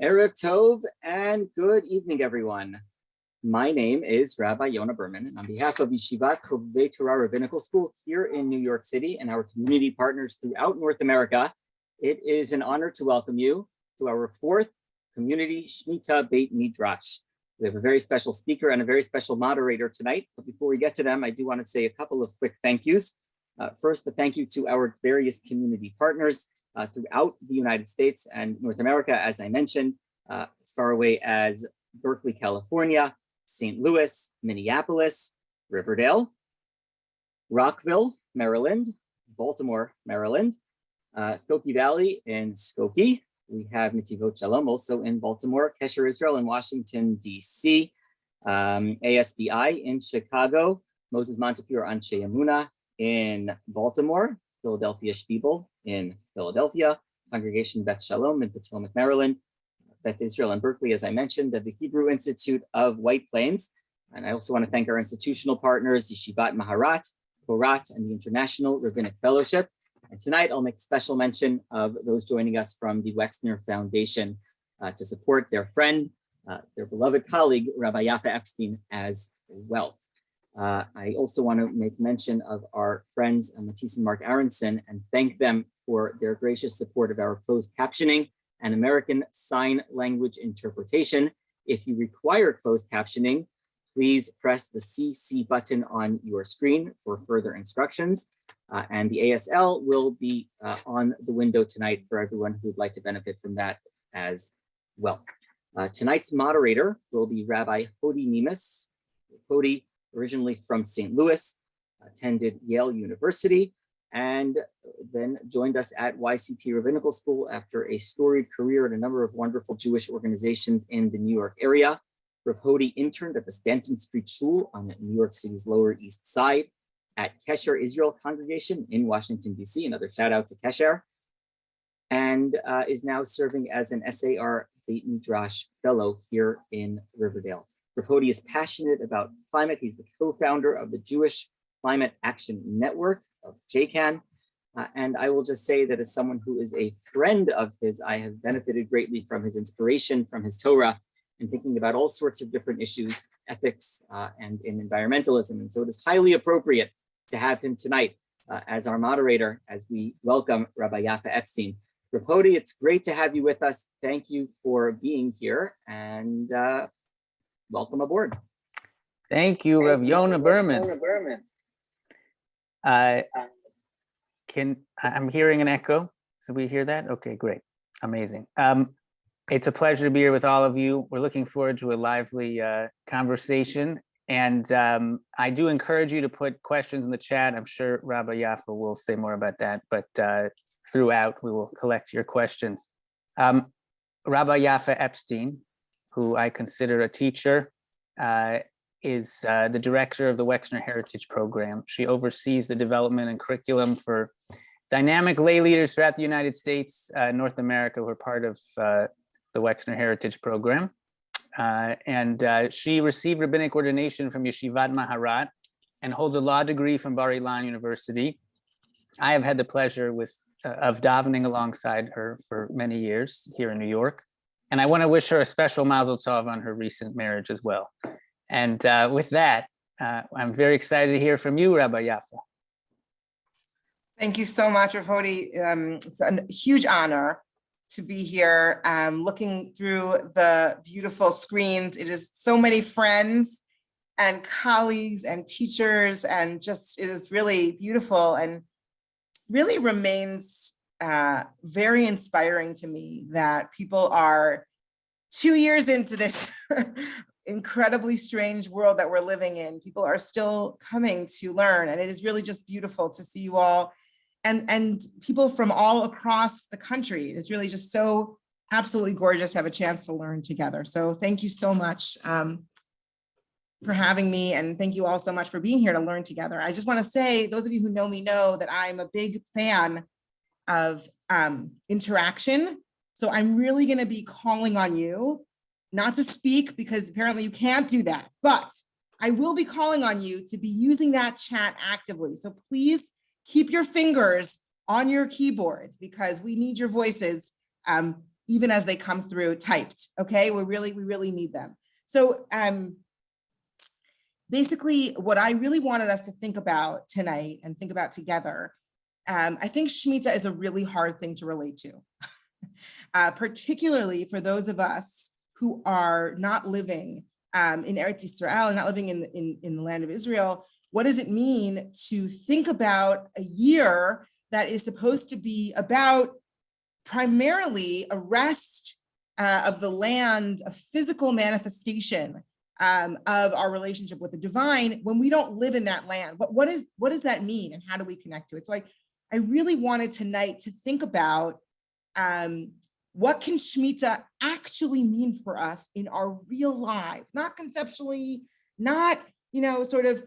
Erev Tov and good evening, everyone. My name is Rabbi Yonah Berman, and on behalf of Yeshivat Chovevei Torah Rabbinical School here in New York City and our community partners throughout North America, it is an honor to welcome you to our fourth community Shemitah Beit Midrash. We have a very special speaker and a very special moderator tonight, but before we get to them, I do want to say a couple of quick thank yous. First, a thank you to our various community partners throughout the United States and North America, as I mentioned, as far away as Berkeley, California, St. Louis, Minneapolis, Riverdale, Rockville, Maryland, Baltimore, Maryland, Skokie Valley in Skokie. We have Netivot Shalom also in Baltimore, Kesher Israel in Washington, D.C., ASBI in Chicago, Moses Montefiore Anshe Yamuna in Baltimore, Philadelphia Shtiebel in Philadelphia, Congregation Beth Shalom in Potomac, Maryland, Beth Israel in Berkeley, as I mentioned, the Hebrew Institute of White Plains. And I also want to thank our institutional partners, Yeshivat Maharat, Borat, and the International Rabbinic Fellowship. And tonight I'll make special mention of those joining us from the Wexner Foundation to support their friend, their beloved colleague, Rabba Yaffa Epstein as well. I also want to make mention of our friends, Matisse and Mark Aronson, and thank them for their gracious support of our closed captioning and American Sign Language interpretation. If you require closed captioning, please press the CC button on your screen for further instructions. And the ASL will be on the window tonight for everyone who would like to benefit from that as well. Tonight's moderator will be Rabbi Hody Nemes. Hody, originally from St. Louis, attended Yale University, and then joined us at YCT Rabbinical School after a storied career at a number of wonderful Jewish organizations in the New York area. Rav Hody interned at the Stanton Street Shul on New York City's Lower East Side, at Kesher Israel Congregation in Washington, D.C., another shout out to Kesher, and is now serving as an SAR Beit Midrash Fellow here in Riverdale. Rav Hody is passionate about climate. He's the co-founder of the Jewish Climate Action Network of JCAN. And I will just say that as someone who is a friend of his, I have benefited greatly from his inspiration, from his Torah, and thinking about all sorts of different issues, ethics, and in environmentalism. And so it is highly appropriate to have him tonight as our moderator as we welcome Rabba Yaffa Epstein. Rav Hody, it's great to have you with us. Thank you for being here, and welcome aboard. Thank you, Rav Yonah Berman. I'm hearing an echo. So we hear that? Okay, great. Amazing. It's a pleasure to be here with all of you. We're looking forward to a lively conversation. And I do encourage you to put questions in the chat. I'm sure Rabba Yaffa will say more about that, but throughout we will collect your questions. Rabba Yaffa Epstein, who I consider a teacher, is the director of the Wexner Heritage Program. She oversees the development and curriculum for dynamic lay leaders throughout the United States, North America, who are part of the Wexner Heritage Program. She received rabbinic ordination from Yeshivat Maharat and holds a law degree from Bar Ilan University. I have had the pleasure of davening alongside her for many years here in New York. And I want to wish her a special mazel tov on her recent marriage as well. And with that, I'm very excited to hear from you, Rabba Yaffa. Thank you so much, Rav Hody. It's a huge honor to be here, looking through the beautiful screens. It is so many friends and colleagues and teachers, and just it is really beautiful and really remains very inspiring to me that people are 2 years into this incredibly strange world that we're living in. People are still coming to learn, and it is really just beautiful to see you all and people from all across the country. It is really just so absolutely gorgeous to have a chance to learn together. So thank you so much for having me, and thank you all so much for being here to learn together. I just want to say, those of you who know me know that I'm a big fan of interaction. So I'm really going to be calling on you not to speak, because apparently you can't do that, but I will be calling on you to be using that chat actively. So please keep your fingers on your keyboards, because we need your voices even as they come through typed, okay? We really need them. So basically what I really wanted us to think about tonight and think about together, I think Shemitah is a really hard thing to relate to, particularly for those of us who are not living in Eretz Yisrael and not living in the land of Israel. What does it mean to think about a year that is supposed to be about primarily a rest of the land, a physical manifestation of our relationship with the divine when we don't live in that land? What does that mean, and how do we connect to it? So I really wanted tonight to think about what can Shemitah actually mean for us in our real lives, not conceptually, not, sort of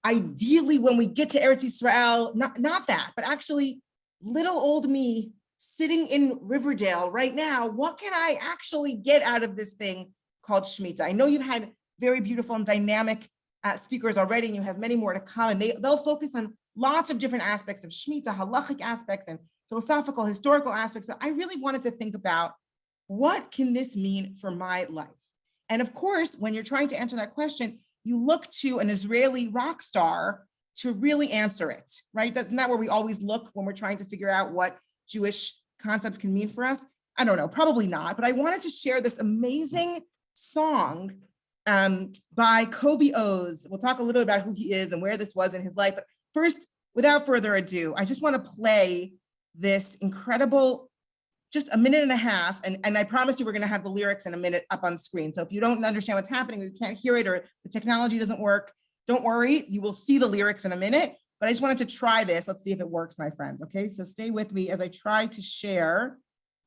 ideally when we get to Eretz Yisrael, not that, but actually little old me sitting in Riverdale right now, what can I actually get out of this thing called Shemitah? I know you've had very beautiful and dynamic speakers already, and you have many more to come, and they'll focus on lots of different aspects of Shemitah, halachic aspects and philosophical, historical aspects, but I really wanted to think about what can this mean for my life? And of course, when you're trying to answer that question, you look to an Israeli rock star to really answer it, right? That's not where we always look when we're trying to figure out what Jewish concepts can mean for us. I don't know, probably not, but I wanted to share this amazing song by Kobe Oz. We'll talk a little about who he is and where this was in his life. But first, without further ado, I just want to play this incredible, just a minute and a half. And I promise you, we're going to have the lyrics in a minute up on screen. So if you don't understand what's happening, or you can't hear it, or the technology doesn't work, don't worry, you will see the lyrics in a minute. But I just wanted to try this. Let's see if it works, my friends. Okay, so stay with me as I try to share.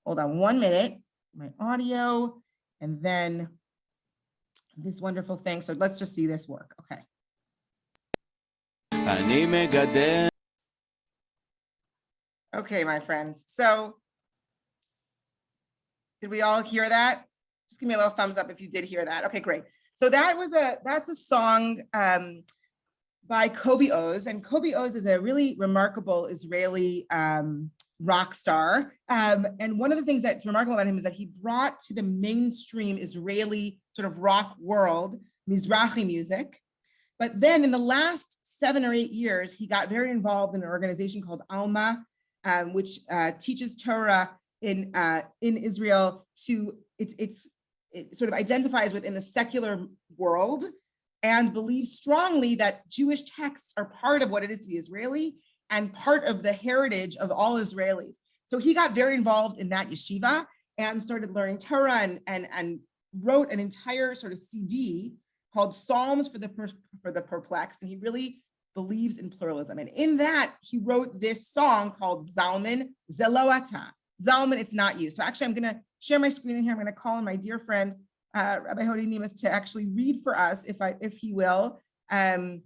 Hold on 1 minute, my audio, and then this wonderful thing. So let's just see this work. Okay. Okay, my friends. So did we all hear that? Just give me a little thumbs up if you did hear that. Okay, great. So that's a song by Kobe Oz, and Kobe Oz is a really remarkable Israeli rock star. And one of the things that's remarkable about him is that he brought to the mainstream Israeli sort of rock world Mizrahi music. But then in the last 7 or 8 years, he got very involved in an organization called Alma, which teaches Torah in Israel. It sort of identifies within the secular world and believes strongly that Jewish texts are part of what it is to be Israeli and part of the heritage of all Israelis. So he got very involved in that yeshiva and started learning Torah and wrote an entire sort of CD called Psalms for the Perplexed. And he really believes in pluralism. And in that, he wrote this song called Zalman Zeloata. Zalman, it's not you. So actually, I'm going to share my screen in here. I'm going to call on my dear friend, Rabbi Hodi Nemes, to actually read for us, if he will, the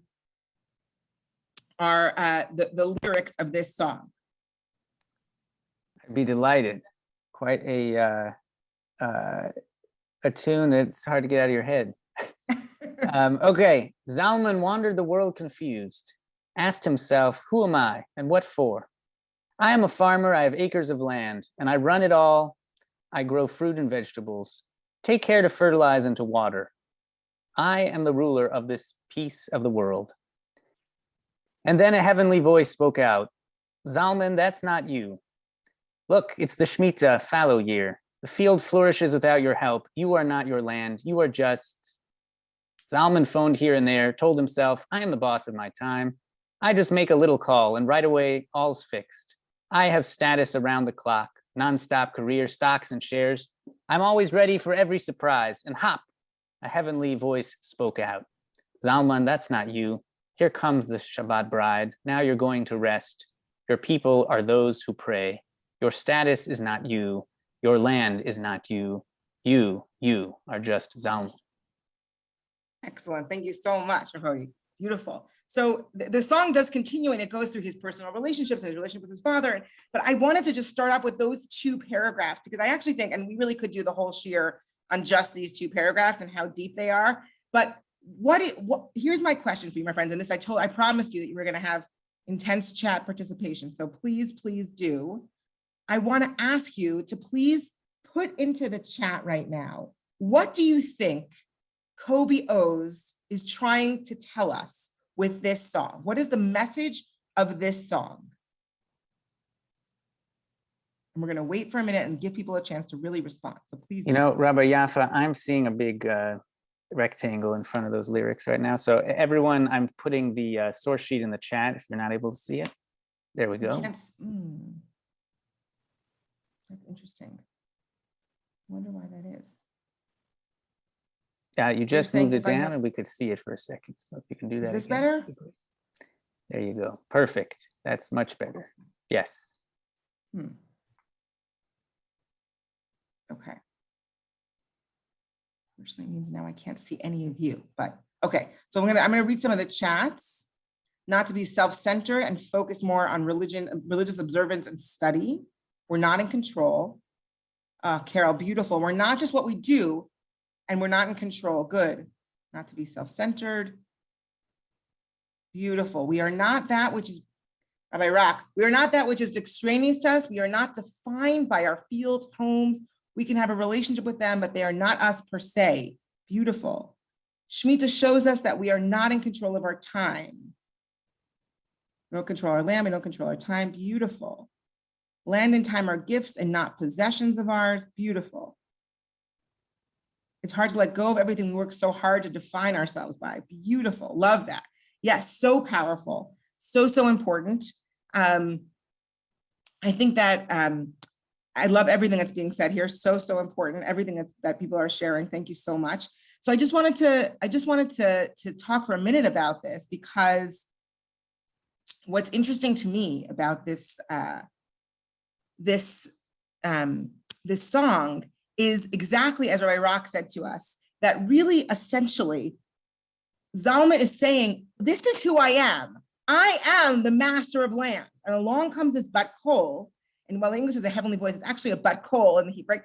lyrics of this song. I'd be delighted. Quite a tune that's hard to get out of your head. Okay, Zalman wandered the world confused, asked himself, who am I and what for? I am a farmer, I have acres of land, and I run it all. I grow fruit and vegetables, take care to fertilize and to water. I am the ruler of this piece of the world. And then a heavenly voice spoke out, Zalman, that's not you. Look, it's the Shemitah fallow year. The field flourishes without your help. You are not your land, you are just... Zalman phoned here and there, told himself, I am the boss of my time. I just make a little call and right away, all's fixed. I have status around the clock, nonstop career, stocks and shares. I'm always ready for every surprise. And hop, a heavenly voice spoke out. Zalman, that's not you. Here comes the Shabbat bride. Now you're going to rest. Your people are those who pray. Your status is not you. Your land is not you. You are just Zalman. Excellent. Thank you so much, Rahodi. Beautiful. So the song does continue and it goes through his personal relationships and his relationship with his father. But I wanted to just start off with those 2 paragraphs because I actually think, and we really could do the whole shiur on just these 2 paragraphs and how deep they are. But here's my question for you, my friends. And this, I promised you that you were going to have intense chat participation. So please do. I want to ask you to please put into the chat right now, what do you think Kobe O's is trying to tell us with this song? What is the message of this song? And we're going to wait for a minute and give people a chance to really respond. So please. You know, Rabba Yaffa, I'm seeing a big rectangle in front of those lyrics right now. So everyone, I'm putting the source sheet in the chat if you're not able to see it. There we go. That's interesting. I wonder why that is. You just moved it down have... and we could see it for a second. So if you can do that. Is this again. better? There you go. Perfect. That's much better. Yes. Okay. Unfortunately, means now I can't see any of you, but okay. So I'm gonna read some of the chats. Not to be self-centered and focus more on religious observance and study. We're not in control. Carol, beautiful. We're not just what we do, and we're not in control. Good. Not to be self-centered. Beautiful. We are not that which is, Rabbi Rock, we are not that which is extraneous to us. We are not defined by our fields, homes. We can have a relationship with them, but they are not us per se. Beautiful. Shemitah shows us that we are not in control of our time. We don't control our land, we don't control our time. Beautiful. Land and time are gifts and not possessions of ours. Beautiful. It's hard to let go of everything we work so hard to define ourselves by. Beautiful. Love that. Yes, so powerful. So important. I think that I love everything that's being said here. So important. Everything that people are sharing. Thank you so much. So I just wanted to talk for a minute about this, because what's interesting to me about this song is exactly as Rabbi Rock said to us, that really essentially Zalman is saying, this is who I am. I am the master of land. And along comes this bat kol, and while English is a heavenly voice, it's actually a bat kol in the Hebrew.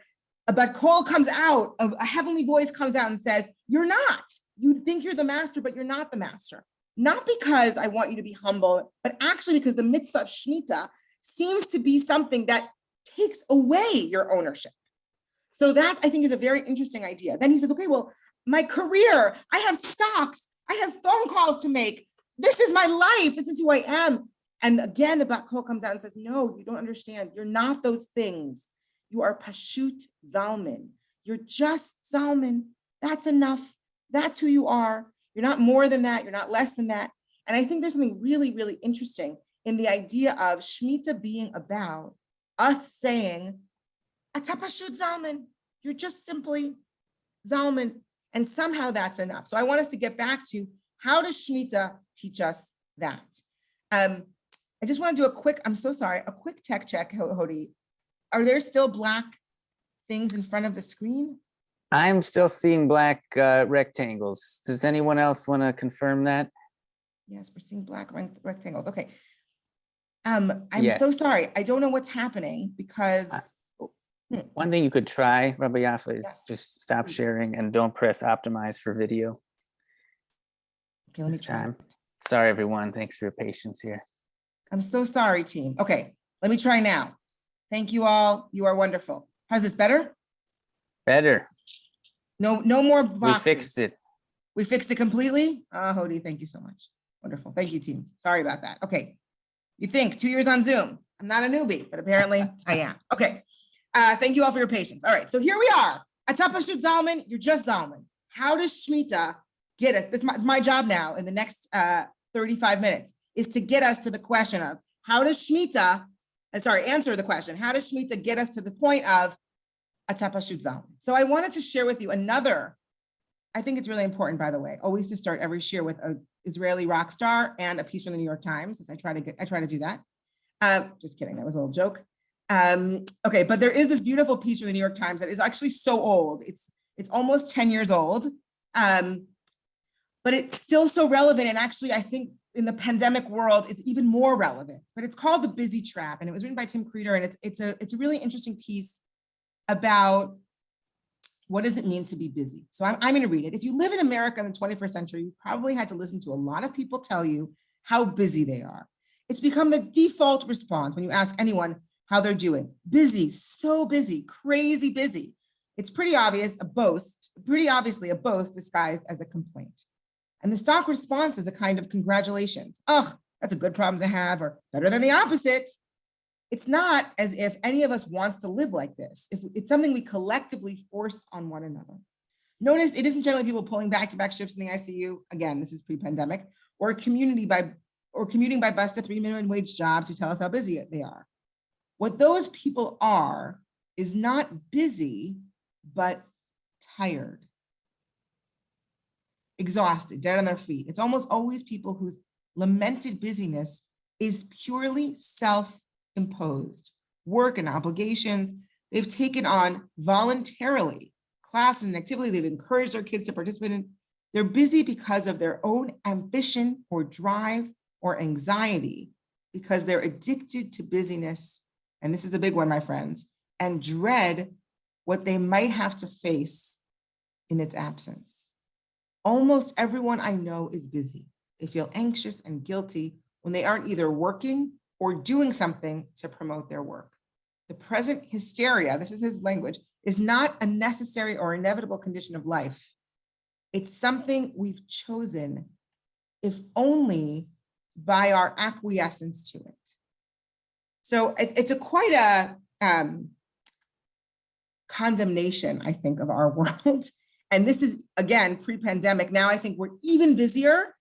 A bat kol comes out, a heavenly voice comes out and says, you're not. You think you're the master, but you're not the master. Not because I want you to be humble, but actually because the mitzvah of Shemitah seems to be something that takes away your ownership. So that, I think, is a very interesting idea. Then he says, okay, well, my career, I have stocks, I have phone calls to make. This is my life. This is who I am. And again, the bat kol comes out and says, no, you don't understand. You're not those things. You are pashut Zalman. You're just Zalman. That's enough. That's who you are. You're not more than that. You're not less than that. And I think there's something really, really interesting in the idea of Shemitah being about us saying, Ata pashut Zalman. You're just simply Zalman. And somehow that's enough. So I want us to get back to, how does Shemitah teach us that? I just want to do a quick tech check, Hody. Are there still black things in front of the screen? I'm still seeing black rectangles. Does anyone else want to confirm that? Yes, we're seeing black rectangles. Okay. I'm so sorry. I don't know what's happening because. One thing you could try, Rabba Yaffa, is just stop sharing and don't press optimize for video. Okay, let me try. Sorry, everyone. Thanks for your patience here. I'm so sorry, team. Okay, let me try now. Thank you all. You are wonderful. How's this better? Better. No more boxes. We fixed it. We fixed it completely? Hody, thank you so much. Wonderful. Thank you, team. Sorry about that. Okay. You think 2 years on Zoom. I'm not a newbie, but apparently I am. Okay. Thank you all for your patience. All right. So here we are. Ata pashut Zalman, you're just Zalman. How does Shemitah get us? This is my job now in the next 35 minutes, is to get us to the question of, how does Shemitah, answer the question, how does Shemitah get us to the point of Ata pashut Zalman? So I wanted to share with you another, I think it's really important, by the way, always to start every share with an Israeli rock star and a piece from the New York Times, as I try to do that. Just kidding, that was a little joke. Okay, but there is this beautiful piece from the New York Times that is actually so old. It's almost 10 years old, but it's still so relevant. And actually, I think in the pandemic world, it's even more relevant. But it's called The Busy Trap, and it was written by Tim Creeder, and it's a really interesting piece about what does it mean to be busy. So I'm going to read it. If you live in America in the 21st century, you probably had to listen to a lot of people tell you how busy they are. It's become the default response when you ask anyone, how they're doing. Busy, so busy, crazy busy. It's pretty obvious, obviously a boast disguised as a complaint. And the stock response is a kind of congratulations. Oh, that's a good problem to have, or better than the opposite. It's not as if any of us wants to live like this. If it's something we collectively force on one another. Notice it isn't generally people pulling back-to-back shifts in the ICU. Again, this is pre-pandemic, or commuting by bus to 3 minimum wage jobs who tell us how busy they are. What those people are is not busy, but tired, exhausted, dead on their feet. It's almost always people whose lamented busyness is purely self-imposed. Work and obligations they've taken on voluntarily, classes and activity they've encouraged their kids to participate in. They're busy because of their own ambition or drive or anxiety, because they're addicted to busyness, and this is the big one, my friends, and dread what they might have to face in its absence. Almost everyone I know is busy. They feel anxious and guilty when they aren't either working or doing something to promote their work. The present hysteria, this is his language, is not a necessary or inevitable condition of life. It's something we've chosen, if only by our acquiescence to it. So it's quite a condemnation, I think, of our world. And this is, again, pre-pandemic. Now I think we're even busier.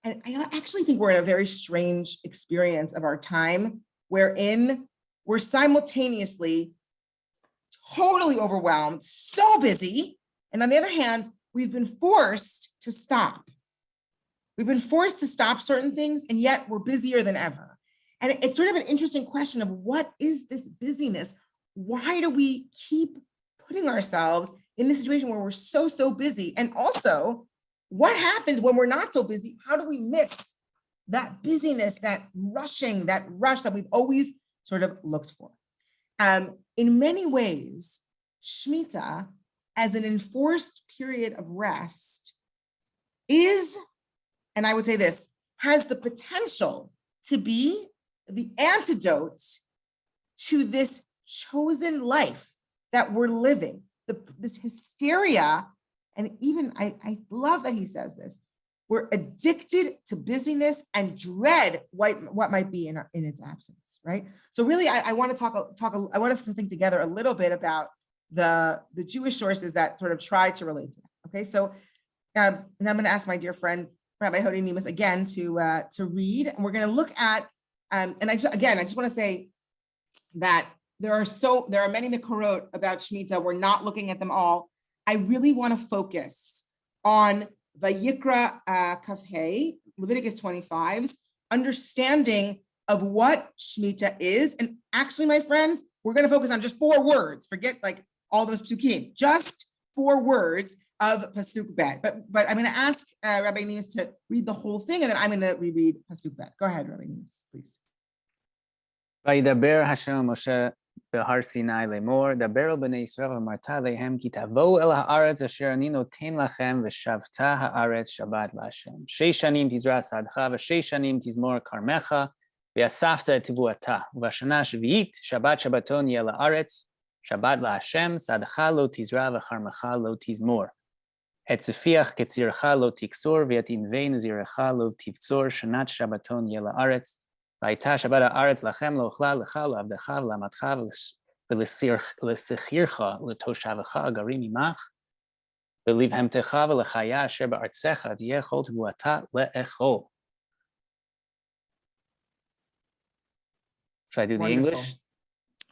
And I actually think we're in a very strange experience of our time, wherein we're simultaneously totally overwhelmed, so busy. And on the other hand, we've been forced to stop. We've been forced to stop certain things, and yet we're busier than ever. And it's sort of an interesting question of what is this busyness? Why do we keep putting ourselves in this situation where we're so busy? And also, what happens when we're not so busy? How do we miss that busyness, that rushing, that rush that we've always sort of looked for? In many ways, Shemitah, as an enforced period of rest, is, and I would say this, has the potential to be the antidote to this chosen life that we're living, this hysteria. And even I love that he says this, we're addicted to busyness and dread what might be in its absence, right? So really, I want to I want us to think together a little bit about the Jewish sources that sort of try to relate to that. Okay, so and I'm going to ask my dear friend Rabbi Hodi Nemus again to read, and we're going to look at and I just want to say that there are many Mikorot about Shemitah. We're not looking at them all. I really want to focus on Vayikra Kafhei, Leviticus 25's understanding of what Shemitah is. And actually, my friends, we're going to focus on just 4 words. Forget like all those psukim, just 4 words of Pasuk Bet. But I'm going to ask Rabbi Nemus to read the whole thing, and then I'm going to reread Pasuk Bet. Go ahead, Rabbi Nemus, please. וידבר השם משה בהר סיני לאמור, דבר אל בני ישראל ואמרת להם, כי תבואו אל הארץ אשר אני נותן לכם, ושבתה הארץ שבת להשם. 6 שנים תזרע שדך, ו6 שנים תזמור כרמך, ואספת את תבואתה. ובשנה השביעית שבת שבתון יהיה לארץ, שבת להשם, שדך לא תזרע וכרמך לא תזמור. את צפיח קצירך לא תקצור, ואת ענבי נזירך לא תבצור, שנת שבתון יהיה לארץ. והייתה שבת הארץ לכם לאוכלה לך ולעבדך ולאמתך ולשכירך לתושבך הגרים עמך, ולבהמתך ולחיה אשר בארצך תהיה כל תבואתה לאכול. Should I do the Wonderful. English?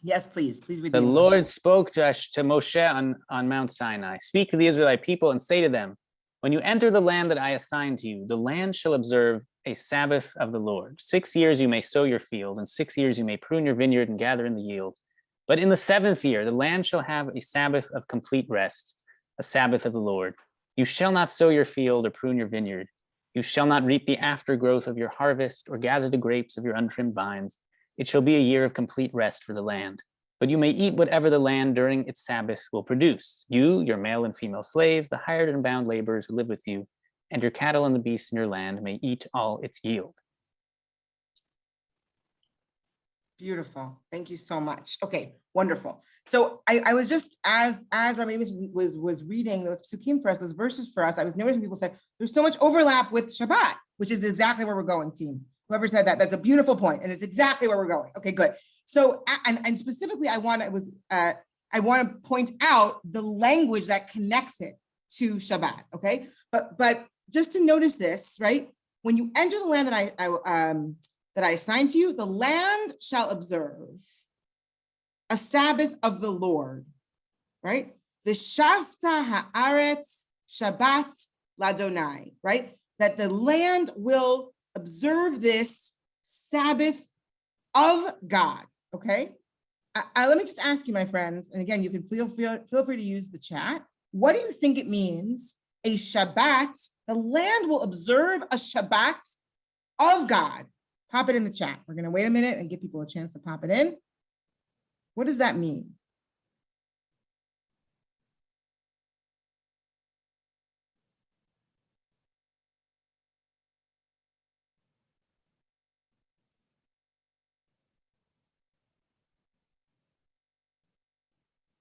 Yes, please read The English. Lord spoke to Moshe on Mount Sinai. Speak to the Israelite people and say to them, when you enter the land that I assign to you, the land shall observe a Sabbath of the Lord. 6 years you may sow your field, and 6 years you may prune your vineyard and gather in the yield. But in the 7th year, the land shall have a Sabbath of complete rest, a Sabbath of the Lord. You shall not sow your field or prune your vineyard. You shall not reap the aftergrowth of your harvest or gather the grapes of your untrimmed vines. It shall be a year of complete rest for the land. But you may eat whatever the land during its Sabbath will produce. You, your male and female slaves, the hired and bound laborers who live with you, and your cattle and the beasts in your land may eat all its yield. Beautiful. Thank you so much. Okay, wonderful. So I was just, as Rabbi was reading those psukim for us, those verses for us, I was noticing people said, there's so much overlap with Shabbat, which is exactly where we're going, team. Whoever said that, that's a beautiful point, and it's exactly where we're going. Okay, good. So, and specifically, I want to point out the language that connects it to Shabbat, okay? But just to notice this, right? When you enter the land that I assigned to you, the land shall observe a Sabbath of the Lord, right? V'shavta haaretz Shabbat ladonai, right? That the land will observe this Sabbath of God, okay? Let me just ask you, my friends, and again, you can feel free to use the chat. What do you think it means, a Shabbat? The land will observe a Shabbat of God. Pop it in the chat. We're going to wait a minute and give people a chance to pop it in. What does that mean?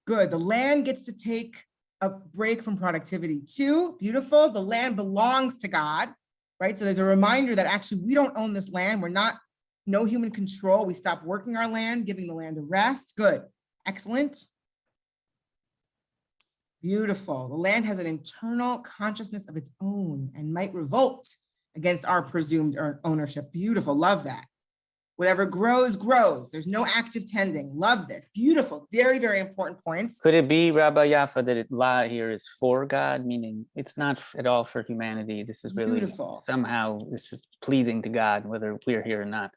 Good. The land gets to take a break from productivity. 2, beautiful. The land belongs to God, right? So there's a reminder that actually we don't own this land. We're not, no human control. We stop working our land, giving the land a rest. Good. Excellent. Beautiful. The land has an internal consciousness of its own and might revolt against our presumed ownership. Beautiful. Love that. Whatever grows, grows. There's no active tending. Love this. Beautiful. Very, very important points. Could it be, Rabba Yaffa, that La here is for God, meaning it's not at all for humanity? This is really Beautiful. somehow this is pleasing to God, whether we're here or not.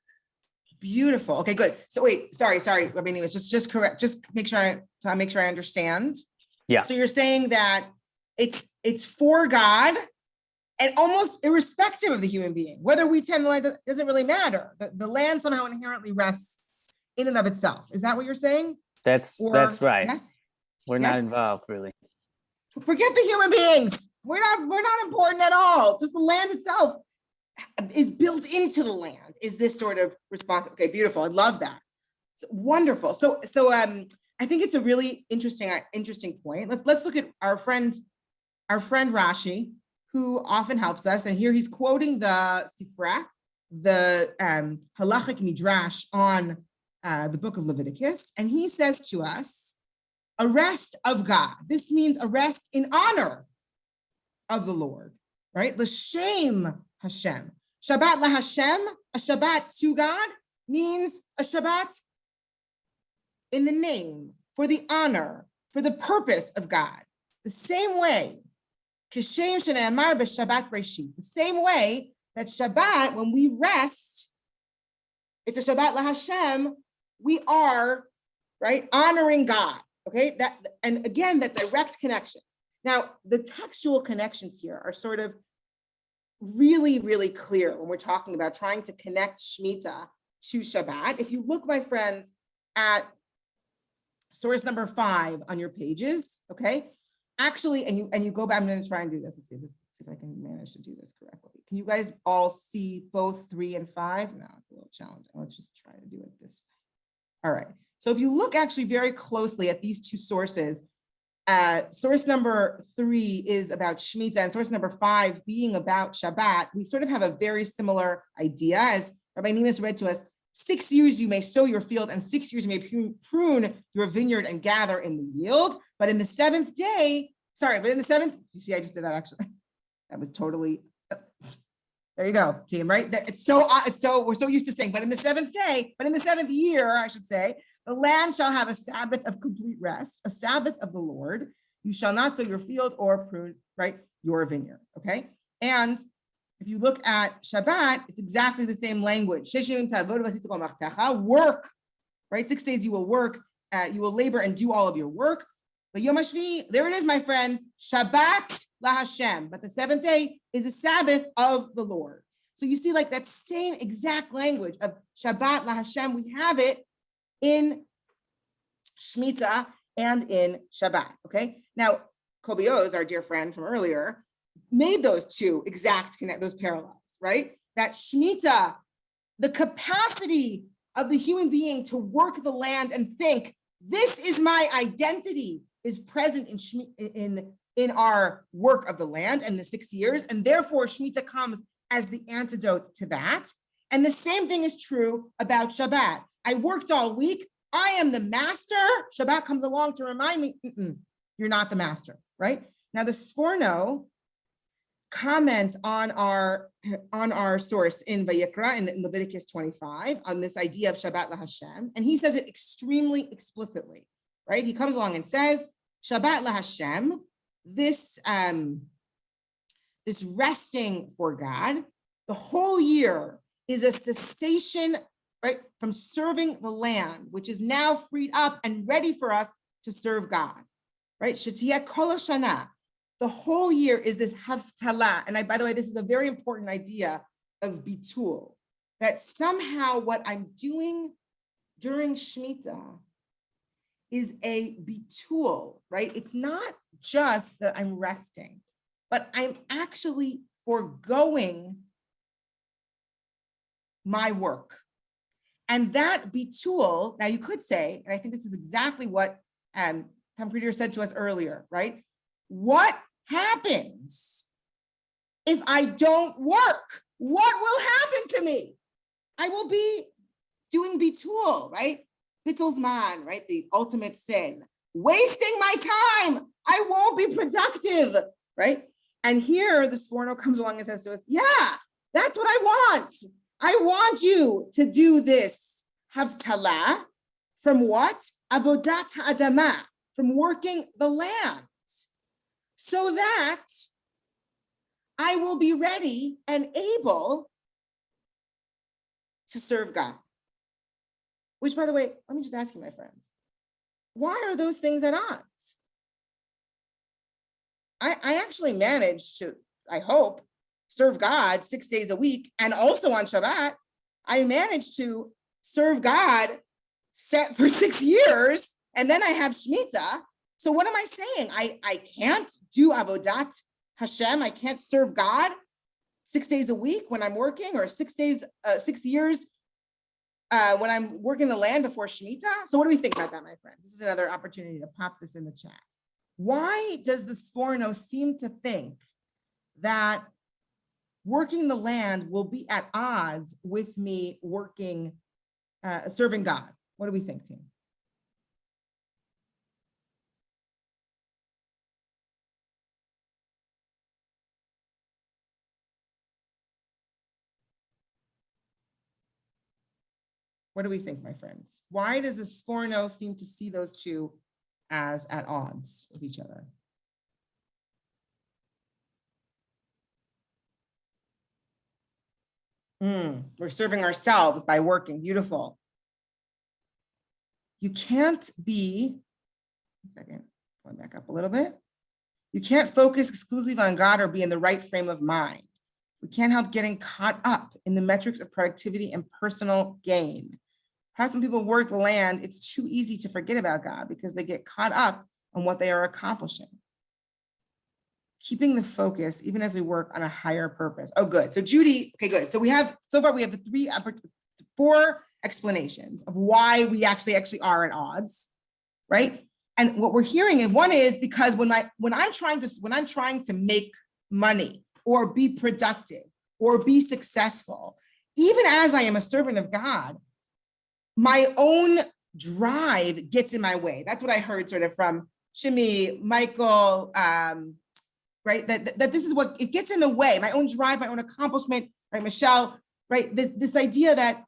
Beautiful. Okay, good. So wait, sorry, Rabbi Nimas, just correct. Just make sure I understand. Yeah. So you're saying that it's for God, and almost irrespective of the human being, whether we tend the land doesn't really matter. The land somehow inherently rests in and of itself. Is that what you're saying? That's right. Yes. We're not involved, really. Forget the human beings. We're not important at all. Just the land itself is built into the land. Is this sort of response? Okay, beautiful. I love that. So, wonderful. So I think it's a really interesting point. Let's look at our friend Rashi, who often helps us. And here he's quoting the Sifra, the halachic Midrash on the book of Leviticus. And he says to us, a rest of God. This means a rest in honor of the Lord, right? L'shem Hashem. Shabbat la Hashem, a Shabbat to God, means a Shabbat in the name, for the honor, for the purpose of God. The same way, Kishem shene'amar b'Shabbat Breshit. The same way that Shabbat, when we rest, it's a Shabbat la Hashem, we are, right, honoring God, okay? And again, that direct connection. Now, the textual connections here are sort of really, really clear when we're talking about trying to connect Shemitah to Shabbat. If you look, my friends, at source number 5 on your pages, okay? Actually, and you go back, I'm going to try and do this. Let's see if I can manage to do this correctly. Can you guys all see both 3 and 5? No, it's a little challenging. Let's just try to do it this way. All right. So if you look actually very closely at these two sources, source number 3 is about Shemitah, and source number 5 being about Shabbat, we sort of have a very similar idea. As Rabbi Nimas read to us, 6 years you may sow your field, and 6 years you may prune your vineyard and gather in the yield. But in the 7th day, you see, I just did that actually. That was totally, there you go, team, right? We're so used to saying, but in the 7th year, I should say, the land shall have a Sabbath of complete rest, a Sabbath of the Lord. You shall not sow your field or prune, right, your vineyard, okay? And if you look at Shabbat, it's exactly the same language. Work, right? 6 days you will work, you will labor and do all of your work. But Yom HaShvi, there it is, my friends, Shabbat la Hashem. But the 7th day is a Sabbath of the Lord. So you see, like that same exact language of Shabbat la Hashem, we have it in Shemitah and in Shabbat, okay? Now, Kobe Oz, our dear friend from earlier, made those two exact those parallels, right? That Shemitah, the capacity of the human being to work the land and think, this is my identity, is present in our work of the land and the 6 years. And therefore, Shemitah comes as the antidote to that. And the same thing is true about Shabbat. I worked all week. I am the master. Shabbat comes along to remind me, you're not the master, right? Now, the Sforno comments on our source in Vayikra, in Leviticus 25, on this idea of Shabbat LaHashem, and he says it extremely explicitly, right? He comes along and says, Shabbat LaHashem, this resting for God, the whole year is a cessation, right, from serving the land, which is now freed up and ready for us to serve God, right? Shetiyah kol hashana. The whole year is this haftalah. And by the way, this is a very important idea of bitul, that somehow what I'm doing during Shemitah is a bitul, right? It's not just that I'm resting, but I'm actually foregoing my work. And that bitul, now you could say, and I think this is exactly what Tom Creeder said to us earlier, right? What happens if I don't work? What will happen to me? I will be doing bitul, right? Bittul zman, right? The ultimate sin. Wasting my time. I won't be productive, right? And here the Sforno comes along and says to us, yeah, that's what I want. I want you to do this havtalah from what? Avodat ha'adamah, from working the land, so that I will be ready and able to serve God. Which, by the way, let me just ask you, my friends, why are those things at odds? I actually managed to, I hope, serve God 6 days a week, and also on Shabbat. I managed to serve God set for 6 years, and then I have Shemitah. So what am I saying? I can't do Avodat Hashem. I can't serve God 6 days a week when I'm working, or 6 years when I'm working the land before Shemitah. So what do we think about that, my friends? This is another opportunity to pop this in the chat. Why does the Sforno seem to think that working the land will be at odds with me working, serving God? What do we think, team? What do we think, my friends? Why does the Sforno seem to see those two as at odds with each other? We're serving ourselves by working. Beautiful. You can't be, going back up a little bit. You can't focus exclusively on God or be in the right frame of mind. We can't help getting caught up in the metrics of productivity and personal gain. Perhaps when people work the land, it's too easy to forget about God because they get caught up on what they are accomplishing. Keeping the focus, even as we work on a higher purpose. Oh, good. So Judy, okay, good. So so far we have the 4 explanations of why we actually are at odds, right? And what we're hearing, and one is because when I'm trying to make money or be productive or be successful, even as I am a servant of God, my own drive gets in my way. That's what I heard sort of from Shimi, Michael, right? That this is what, it gets in the way, my own drive, my own accomplishment, right? Michelle, right? This idea that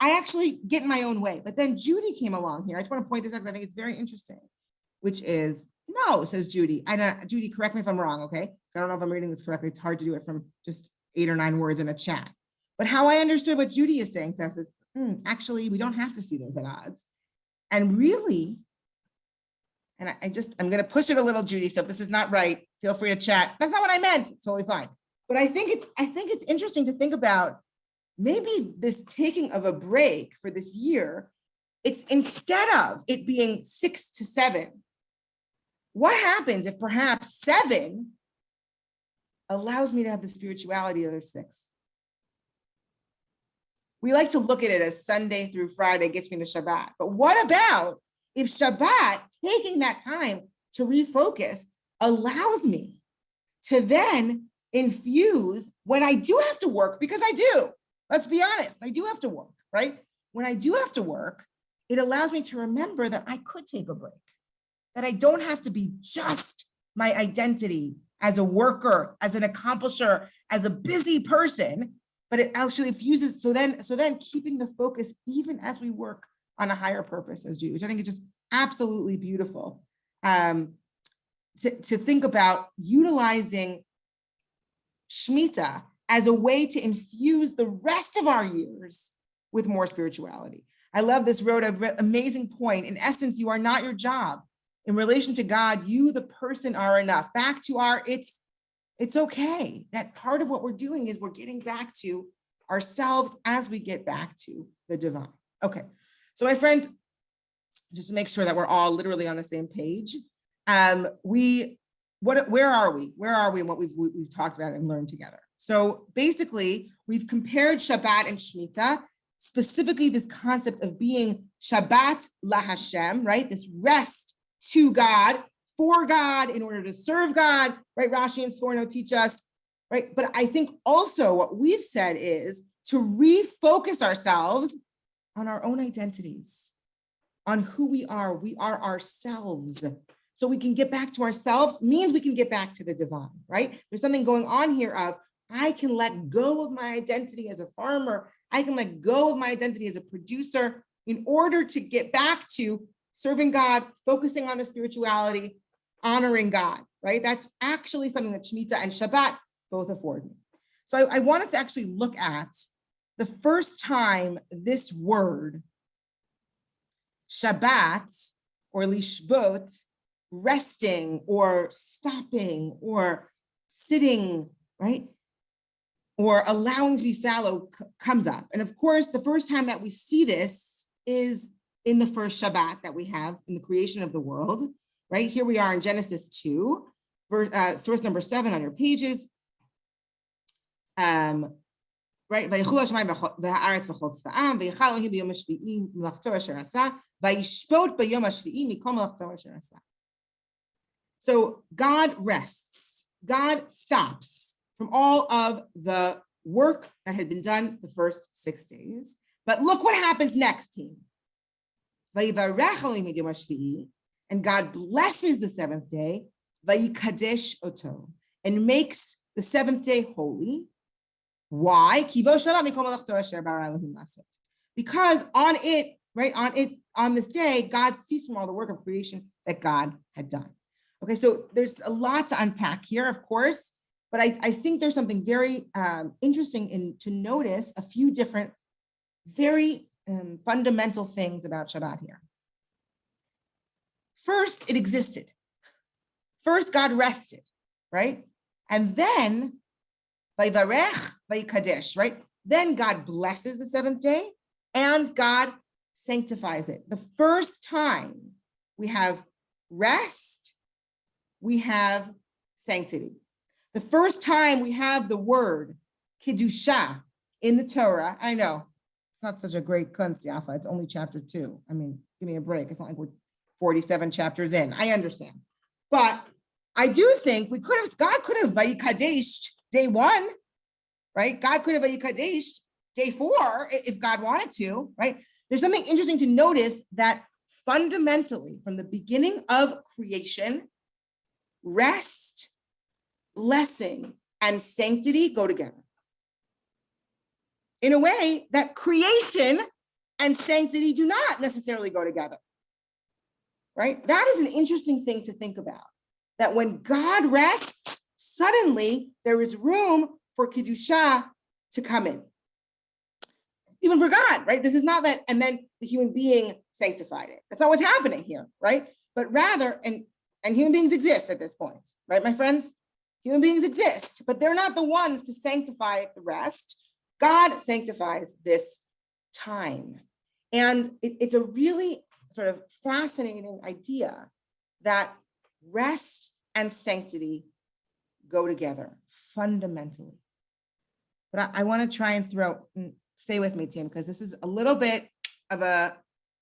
I actually get in my own way. But then Judy came along here. I just want to point this out because I think it's very interesting, which is, no, says Judy. Judy, correct me if I'm wrong, okay? I don't know if I'm reading this correctly. It's hard to do it from just 8 or 9 words in a chat. But how I understood what Judy is saying to us is, actually, we don't have to see those at odds. And really, and I'm going to push it a little, Judy. So if this is not right, feel free to chat. That's not what I meant. It's totally fine. But I think it's interesting to think about maybe this taking of a break for this year. It's instead of it being 6 to 7. What happens if perhaps 7 allows me to have the spirituality of the 6? We like to look at it as Sunday through Friday gets me to Shabbat. But what about if Shabbat, taking that time to refocus, allows me to then infuse when I do have to work, because I do, let's be honest, I do have to work, right? When I do have to work, it allows me to remember that I could take a break, that I don't have to be just my identity as a worker, as an accomplisher, as a busy person, but it actually fuses. So then keeping the focus even as we work on a higher purpose as Jews, I think it's just absolutely beautiful to think about utilizing Shemitah as a way to infuse the rest of our years with more spirituality. I love this, wrote an amazing point. In essence, you are not your job. In relation to God, you, the person, are enough. Back to our, it's okay. That part of what we're doing is we're getting back to ourselves as we get back to the divine. Okay, so my friends, just to make sure that we're all literally on the same page, where are we? Where are we in what we've talked about and learned together? So basically, we've compared Shabbat and Shemitah, specifically this concept of being Shabbat la Hashem, right? This rest to God, for God, in order to serve God, right? Rashi and Sforno teach us, right? But I think also what we've said is to refocus ourselves on our own identities, on who we are. We are ourselves. So we can get back to ourselves means we can get back to the divine, right? There's something going on here of, I can let go of my identity as a farmer. I can let go of my identity as a producer in order to get back to serving God, focusing on the spirituality, honoring God, right? That's actually something that Shemitah and Shabbat both afford me. So I wanted to actually look at the first time this word, Shabbat or lishbot, resting or stopping or sitting, right? Or allowing to be fallow comes up. And of course, the first time that we see this is in the first Shabbat that we have in the creation of the world, right? Here we are in Genesis 2, source number 7 on your pages. Right? So God rests, God stops from all of the work that had been done the first 6 days. But look what happens next, team. And God blesses the seventh day, vayikadesh oto, and makes the seventh day holy. Why? Because on it, right, on this day, God ceased from all the work of creation that God had done. Okay, so there's a lot to unpack here, of course, but I think there's something very interesting to notice a few different, very fundamental things about Shabbat here. First, it existed. First, God rested, right? And then, vayvarech vayikadesh, right? Then God blesses the seventh day and God sanctifies it. The first time we have rest, we have sanctity. The first time we have the word kiddusha in the Torah, I know, it's not such a great kunst, Yaffa, it's only chapter 2. I mean, give me a break. It's not like we're 47 chapters in. I understand. But I do think God could have vayikadeshed day 1, right? God could have vayikadeshed day 4 if God wanted to, right? There's something interesting to notice that fundamentally from the beginning of creation, rest, blessing, and sanctity go together. In a way that creation and sanctity do not necessarily go together, right? That is an interesting thing to think about, that when God rests, suddenly there is room for Kiddusha to come in. Even for God, right? This is not that, and then the human being sanctified it. That's not what's happening here, right? But rather, and human beings exist at this point, right, my friends? Human beings exist, but they're not the ones to sanctify the rest. God sanctifies this time. And it's a really sort of fascinating idea that rest and sanctity go together fundamentally. But I want to try and throw stay with me, team, because this is a little bit of a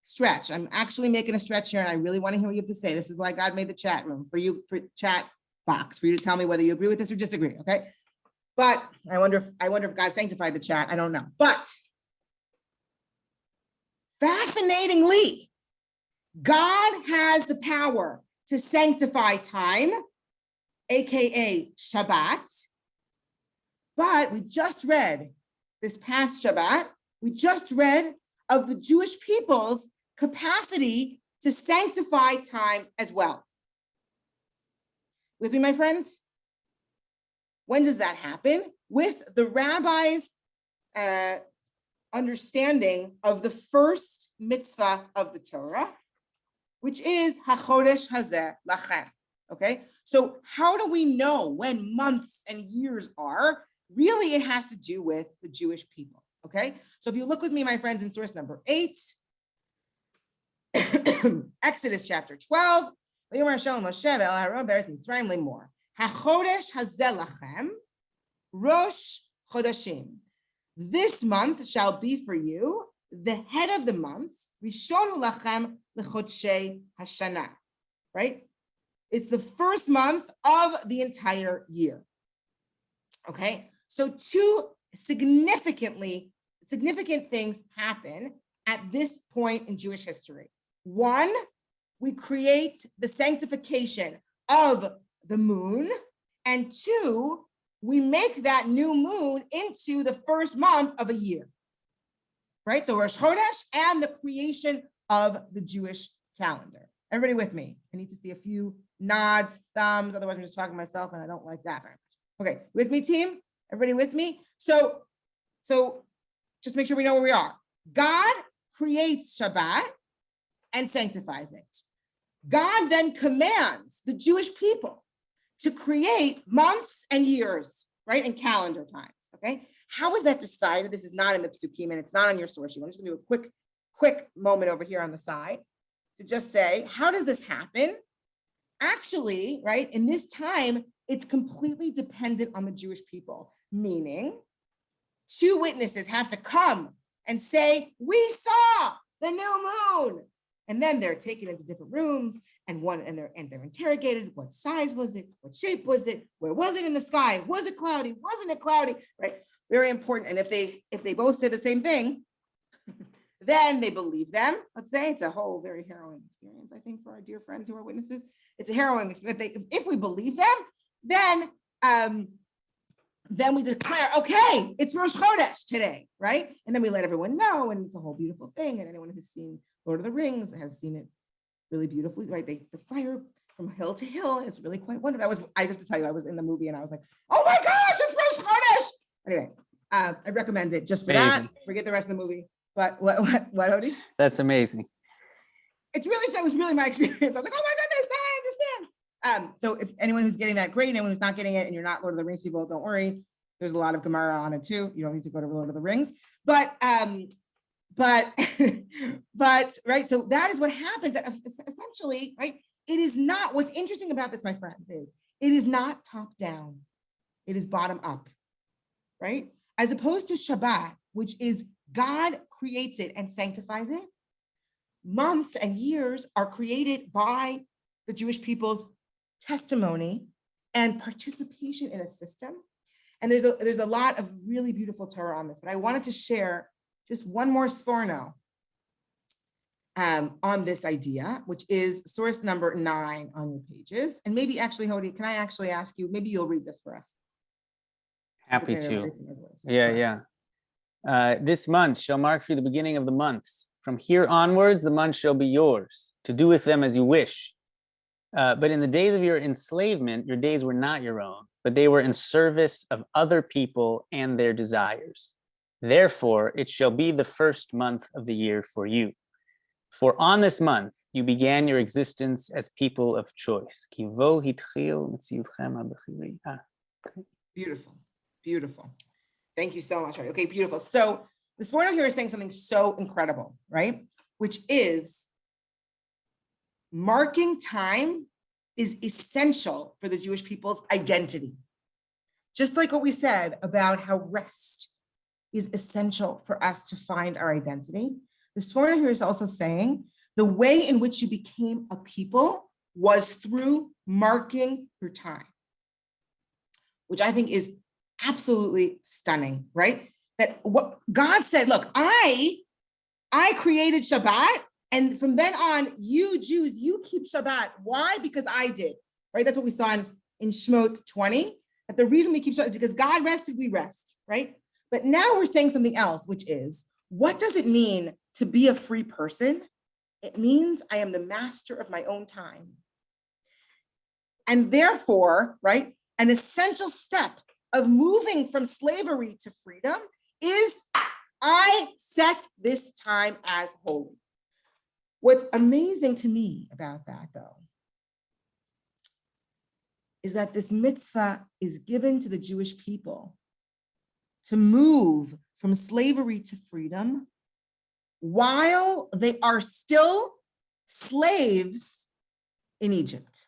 stretch. I'm actually making a stretch here, and I really want to hear what you have to say. This is why God made the chat room for you, for chat box, for you to tell me whether you agree with this or disagree, okay? But I wonder if God sanctified the chat. I don't know. But fascinatingly, God has the power to sanctify time, AKA Shabbat. But we just read this past Shabbat, we just read of the Jewish people's capacity to sanctify time as well. With me, my friends? When does that happen? With the rabbi's understanding of the first mitzvah of the Torah, which is HaChodesh Hazeh Lachem, okay? So how do we know when months and years are? Really, it has to do with the Jewish people, okay? So if you look with me, my friends, in source number 8, Exodus chapter 12, HaChodesh Hazeh Lachem, Rosh Chodashim. This month shall be for you the head of the months, Rishonu Lachem Lechodshei Hashana, right? It's the first month of the entire year, okay? So two significant things happen at this point in Jewish history. One, we create the sanctification of the moon, and two, we make that new moon into the first month of a year, right? So Rosh Chodesh and the creation of the Jewish calendar. Everybody with me? I need to see a few nods, thumbs, otherwise I'm just talking to myself and I don't like that very much. Okay, with me, team? Everybody with me? So just make sure we know where we are. God creates Shabbat and sanctifies it. God then commands the Jewish people to create months and years, right? And calendar times, okay? How is that decided? This is not in the Psukim and it's not on your source sheet. I'm just gonna do a quick moment over here on the side to just say, how does this happen? Actually, right, in this time, it's completely dependent on the Jewish people, meaning 2 witnesses have to come and say, we saw the new moon. And then they're taken into different rooms and they're interrogated. What size was it? What shape was it? Where was it in the sky? Was it cloudy? Wasn't it cloudy? Right? Very important. And if they both say the same thing, then they believe them. Let's say it's a whole very harrowing experience, I think, for our dear friends who are witnesses. It's a harrowing experience. If we believe them, then we declare, okay, it's Rosh Chodesh today, right? And then we let everyone know, and it's a whole beautiful thing. And anyone who's seen Lord of the Rings has seen it really beautifully, right? The fire from hill to hill, and it's really quite wonderful. I have to tell you, I was in the movie and I was like, oh my gosh, it's Rosh Chodesh. Anyway, I recommend it just for that. Forget the rest of the movie. But what, Odie? That's amazing. That was really my experience. I was like, oh my goodness, now I understand. So if anyone who's getting that, great. Anyone who's not getting it and you're not Lord of the Rings people, don't worry. There's a lot of gemara on it too. You don't need to go to Lord of the Rings. But right, so that is what happens. Essentially, right, it is not, what's interesting about this, my friends, is it is not top down. It is bottom up, right? As opposed to Shabbat, which is God creates it and sanctifies it. Months and years are created by the Jewish people's testimony and participation in a system. And there's a lot of really beautiful Torah on this, but I wanted to share just one more sforno on this idea, which is source number 9 on your pages. And maybe actually, Hodi, can I actually ask you, maybe you'll read this for us? Happy to. Yeah. This month shall mark for you the beginning of the months. From here onwards, the months shall be yours, to do with them as you wish. But in the days of your enslavement, your days were not your own, but they were in service of other people and their desires. Therefore, it shall be the first month of the year for you. For on this month, you began your existence as people of choice. Beautiful, beautiful. Thank you so much. Okay, beautiful. So this foreigner here is saying something so incredible, right? Which is marking time is essential for the Jewish people's identity. Just like what we said about how rest is essential for us to find our identity. The Sforno here is also saying the way in which you became a people was through marking your time, which I think is absolutely stunning, right? That what God said, look, I created Shabbat, and from then on, you Jews, you keep Shabbat. Why? Because I did, right? That's what we saw in Shemot 20, that the reason we keep Shabbat is because God rested, we rest, right? But now we're saying something else, which is, what does it mean to be a free person? It means I am the master of my own time. And therefore, right, an essential step of moving from slavery to freedom is I set this time as holy. What's amazing to me about that, though, is that this mitzvah is given to the Jewish people to move from slavery to freedom while they are still slaves in Egypt.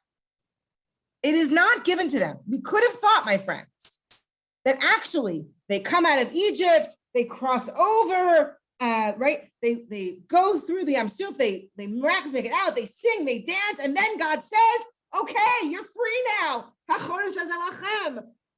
It is not given to them. We could have thought, my friends, that actually they come out of Egypt, they cross over, right? They go through the Yam Suf, they miraculously make it out, they sing, they dance, and then God says, okay, you're free now.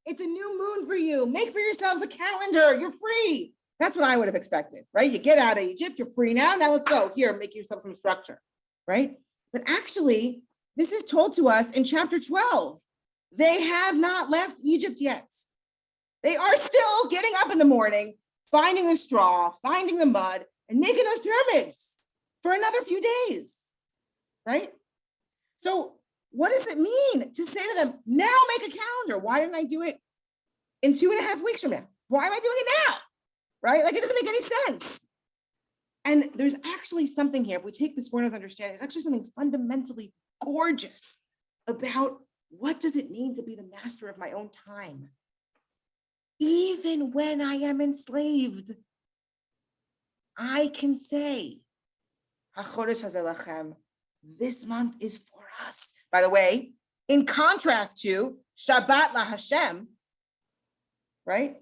It's a new moon for you. Make for yourselves a calendar. You're free. That's what I would have expected, right? You get out of Egypt, you're free now. Now let's go. Here, make yourself some structure, right? But actually, this is told to us in chapter 12. They have not left Egypt yet. They are still getting up in the morning, finding the straw, finding the mud, and making those pyramids for another few days, right? So what does it mean to say to them, now make a calendar? Why didn't I do it in 2.5 weeks from now? Why am I doing it now? Right? Like, it doesn't make any sense. And there's actually something here, if we take this Sforno's understanding, there's actually something fundamentally gorgeous about what does it mean to be the master of my own time? Even when I am enslaved, I can say, HaChodesh Hazeh Lachem, this month is for us. By the way, in contrast to Shabbat La Hashem, right?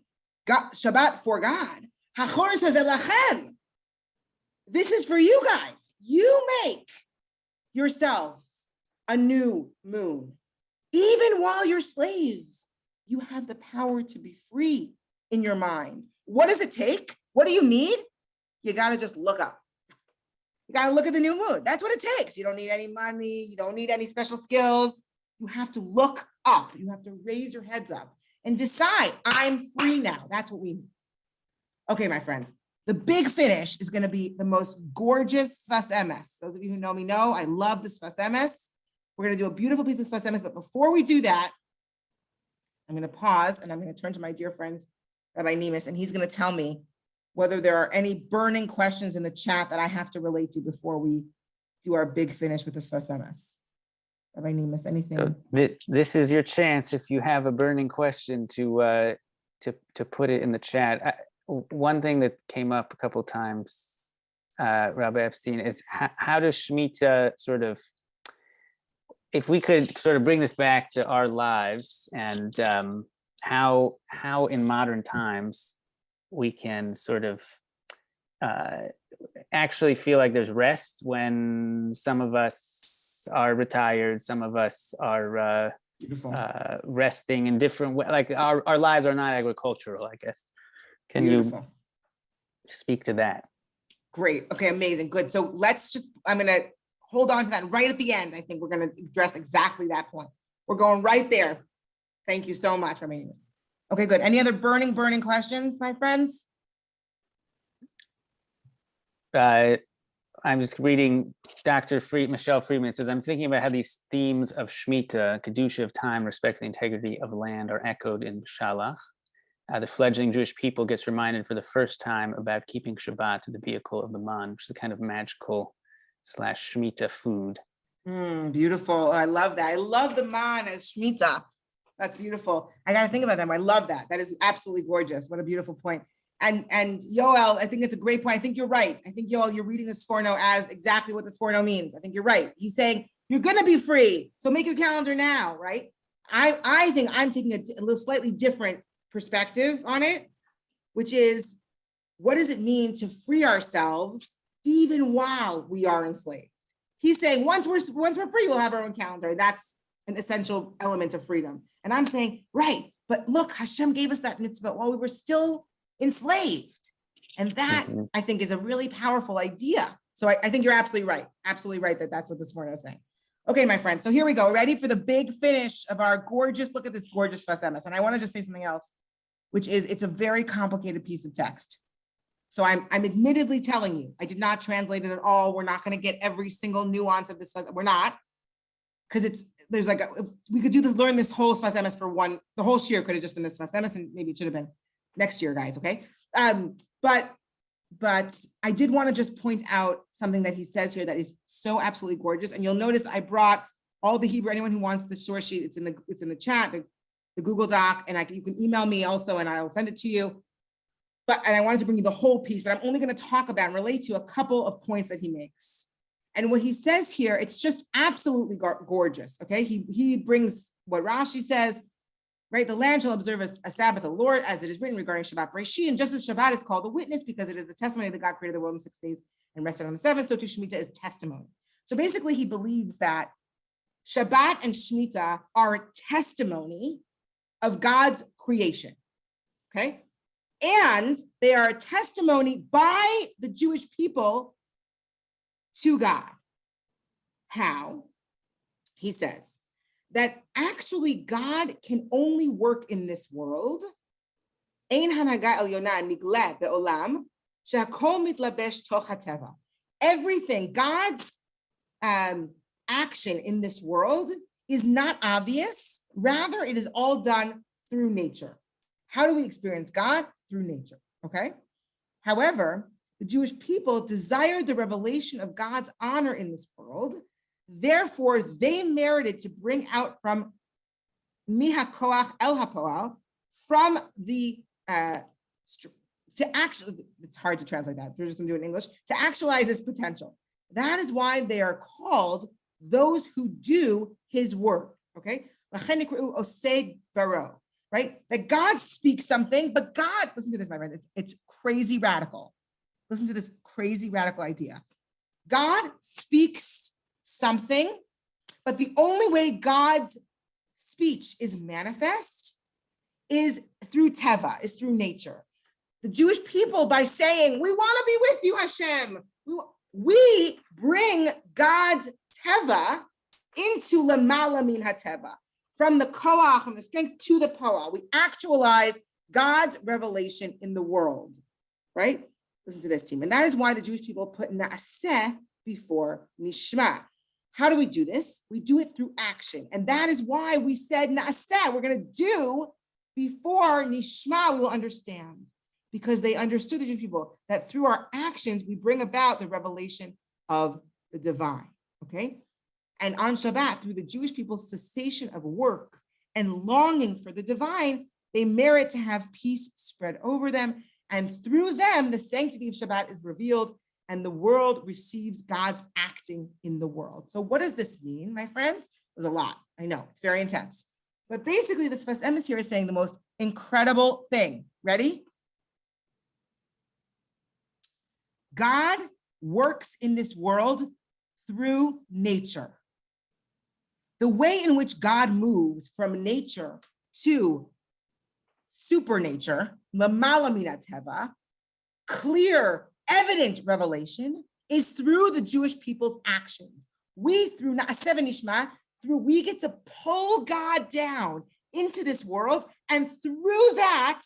God, Shabbat for God. HaChodesh Hazeh Lachem. This is for you guys. You make yourselves a new moon. Even while you're slaves, you have the power to be free in your mind. What does it take? What do you need? You got to just look up. You got to look at the new moon. That's what it takes. You don't need any money. You don't need any special skills. You have to look up. You have to raise your heads up and decide, I'm free now. That's what we need. Okay, my friends, the big finish is going to be the most gorgeous Sfas Emes. Those of you who know me know I love the Sfas Emes. We're going to do a beautiful piece of Sfas Emes, but before we do that, I'm going to pause and I'm going to turn to my dear friend, Rabbi Nemes, and he's going to tell me whether there are any burning questions in the chat that I have to relate to before we do our big finish with the Sfas Emes. Rabbi Nemes, anything? So this is your chance, if you have a burning question, to put it in the chat. One thing that came up a couple of times, Rabbi Epstein, is how does Shemitah sort of, if we could sort of bring this back to our lives, and how in modern times we can sort of actually feel like there's rest when some of us are retired, some of us are resting in different ways, like our lives are not agricultural, I guess. Can you speak to that? Great. Okay, amazing. Good. So let's just, I'm going to hold on to that right at the end. I think we're going to address exactly that point. We're going right there. Thank you so much, Rabbi Nemes. Okay, good. Any other burning questions, my friends? I'm just reading Michelle Friedman says, I'm thinking about how these themes of Shemitah, Kedusha of time, respect the integrity of land, are echoed in Shalach. The fledgling Jewish people gets reminded for the first time about keeping Shabbat, the vehicle of the man, which is a kind of magical / Shemitah food. Beautiful. I love that. I love the man as Shemitah. That's beautiful. I got to think about them. I love that. That is absolutely gorgeous. What a beautiful point. And Yoel, I think it's a great point. I think you're right. I think Yoel, you're reading the Sforno as exactly what the Sforno means. I think you're right. He's saying you're going to be free, so make your calendar now, right? I think I'm taking a little slightly different perspective on it, which is what does it mean to free ourselves even while we are enslaved? He's saying once we're free, we'll have our own calendar. That's an essential element of freedom. And I'm saying, right, but look, Hashem gave us that mitzvah while we were still enslaved. And that, I think, is a really powerful idea. So I think you're absolutely right that that's what this morning I was saying. Okay, my friends, so here we go. Ready for the big finish of our gorgeous, look at this gorgeous Sfas Emes. And I want to just say something else, which is it's a very complicated piece of text. So I'm admittedly telling you, I did not translate it at all. We're not going to get every single nuance of this. We're not, because we could do this, learn this whole Sfas Emes for the whole year could have just been this Sfas Emes, and maybe it should have been next year, guys, okay? But I did want to just point out something that he says here that is so absolutely gorgeous. And you'll notice I brought all the Hebrew, anyone who wants the source sheet, it's in the chat, the Google Doc, and you can email me also, and I'll send it to you. And I wanted to bring you the whole piece, but I'm only going to talk about and relate to a couple of points that he makes. And what he says here, it's just absolutely gorgeous, okay? He brings what Rashi says, right? The land shall observe a Sabbath of the Lord, as it is written regarding Shabbat Bereshit. And just as Shabbat is called a witness because it is the testimony that God created the world in 6 days and rested on the seventh, so too Shemitah is testimony. So basically he believes that Shabbat and Shemitah are a testimony of God's creation, okay? And they are a testimony by the Jewish people to God. How? He says that actually God can only work in this world. Everything, God's action in this world is not obvious. Rather, it is all done through nature. How do we experience God? Through nature, okay? However, the Jewish people desired the revelation of God's honor in this world. Therefore, they merited to bring out from mihakoach el hapoal, from the, to actually, it's hard to translate that, we're just gonna do it in English, to actualize its potential. That is why they are called those who do his work, okay? Right? That God speaks something, but God, listen to this, my friend, it's crazy radical. Listen to this crazy radical idea. God speaks something, but the only way God's speech is manifest is through teva, is through nature. The Jewish people, by saying, we want to be with you, Hashem, we bring God's teva into lamala min hateva. From the koach, from the strength to the poa. We actualize God's revelation in the world, right? Listen to this, team. And that is why the Jewish people put naaseh before nishma. How do we do this? We do it through action. And that is why we said naaseh, we're going to do before nishma, we will understand. Because they understood, the Jewish people, that through our actions, we bring about the revelation of the divine, okay? And on Shabbat, through the Jewish people's cessation of work and longing for the divine, they merit to have peace spread over them. And through them, the sanctity of Shabbat is revealed and the world receives God's acting in the world. So what does this mean, my friends? There's a lot. I know, it's very intense. But basically, the Sfas Emes here is saying the most incredible thing. Ready? God works in this world through nature. The way in which God moves from nature to supernature, lamala min hateva, clear, evident revelation, is through the Jewish people's actions. We, through naaseh v'nishma, we get to pull God down into this world, and through that,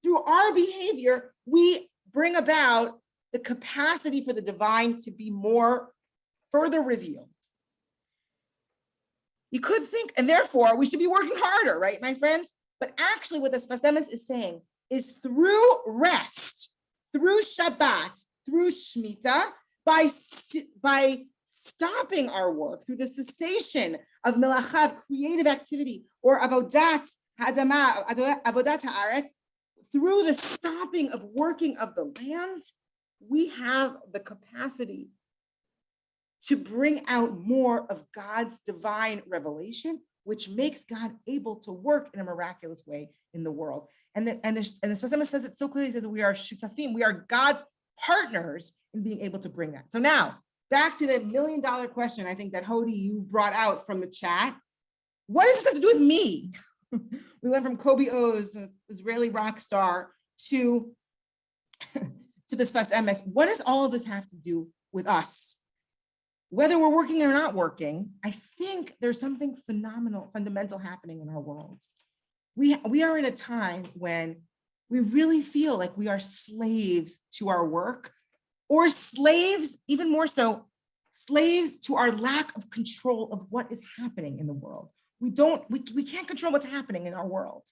through our behavior, we bring about the capacity for the divine to be more further revealed. You could think, and therefore we should be working harder, right, my friends? But actually what the Sfas Emes is saying is through rest, through Shabbat, through Shemitah, by stopping our work, through the cessation of melacha, creative activity, or avodat ha'adama, avodat ha'aretz, through the stopping of working of the land, we have the capacity to bring out more of God's divine revelation, which makes God able to work in a miraculous way in the world. And the Sfas Emes says it so clearly, it says we are shutafim, we are God's partners in being able to bring that. So now, back to the $1 million question, I think that Hody, you brought out from the chat. What does this have to do with me? We went from Kobe Oz, the Israeli rock star, to the Sfas Emes. What does all of this have to do with us? Whether we're working or not working, I think there's something phenomenal, fundamental happening in our world. We are in a time when we really feel like we are slaves to our work, or slaves, even more so, slaves to our lack of control of what is happening in the world. We can't control what's happening in our world.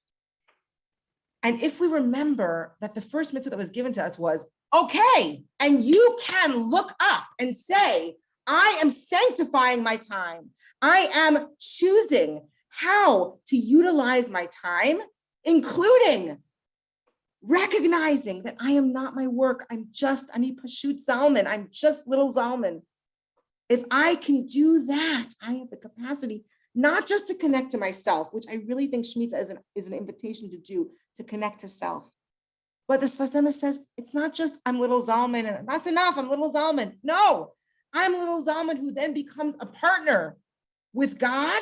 And if we remember that the first mitzvah that was given to us was, okay, and you can look up and say, I am sanctifying my time. I am choosing how to utilize my time, including recognizing that I am not my work. I'm just Ani Pashut Zalman. I'm just little Zalman. If I can do that, I have the capacity not just to connect to myself, which I really think Shemitah is an invitation to do, to connect to self. But the Sfas Emes says, it's not just I'm little Zalman and that's enough, I'm little Zalman. No, I'm little Zalman who then becomes a partner with God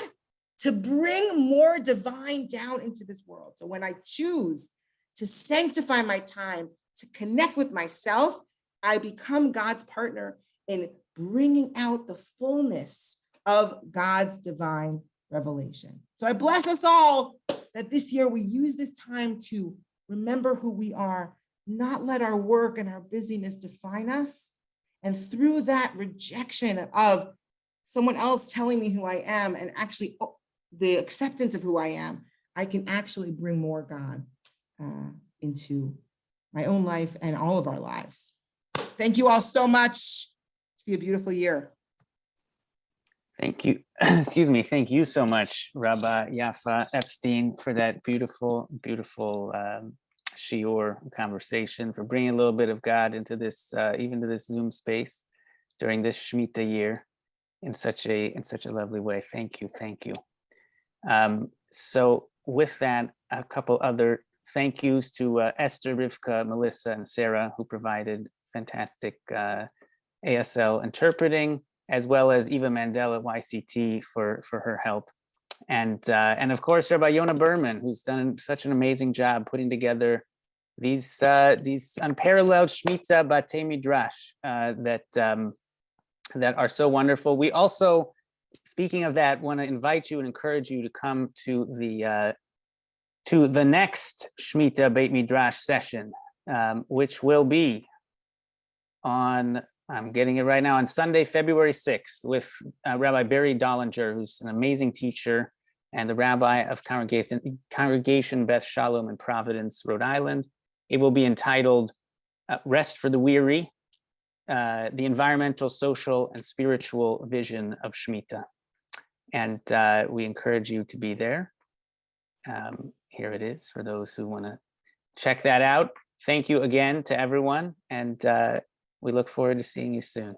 to bring more divine down into this world. So when I choose to sanctify my time, to connect with myself, I become God's partner in bringing out the fullness of God's divine revelation. So I bless us all that this year we use this time to remember who we are, not let our work and our busyness define us. And through that rejection of someone else telling me who I am, and actually the acceptance of who I am, I can actually bring more God into my own life and all of our lives. Thank you all so much. It's be a beautiful year. Thank you. Excuse me. Thank you so much, Rabba Yaffa Epstein, for that beautiful, beautiful shiur conversation, for bringing a little bit of God into this, even to this Zoom space during this Shemitah year in such a lovely way. Thank you. Thank you. So with that, a couple other thank yous to Esther, Rivka, Melissa, and Sarah, who provided fantastic ASL interpreting, as well as Eva Mandel at YCT for her help. And of course, Rabbi Yonah Berman, who's done such an amazing job putting together these unparalleled Shemitah Batei Midrash that are so wonderful. We also, speaking of that, want to invite you and encourage you to come to the next Shemitah Beit Midrash session, which will be on, I'm getting it right now, on Sunday, February 6th, with Rabbi Barry Dollinger, who's an amazing teacher and the rabbi of Congregation Beth Shalom in Providence, Rhode Island. It will be entitled Rest for the Weary, the Environmental, Social, and Spiritual Vision of Shemitah. And we encourage you to be there. Here it is for those who want to check that out. Thank you again to everyone, and we look forward to seeing you soon.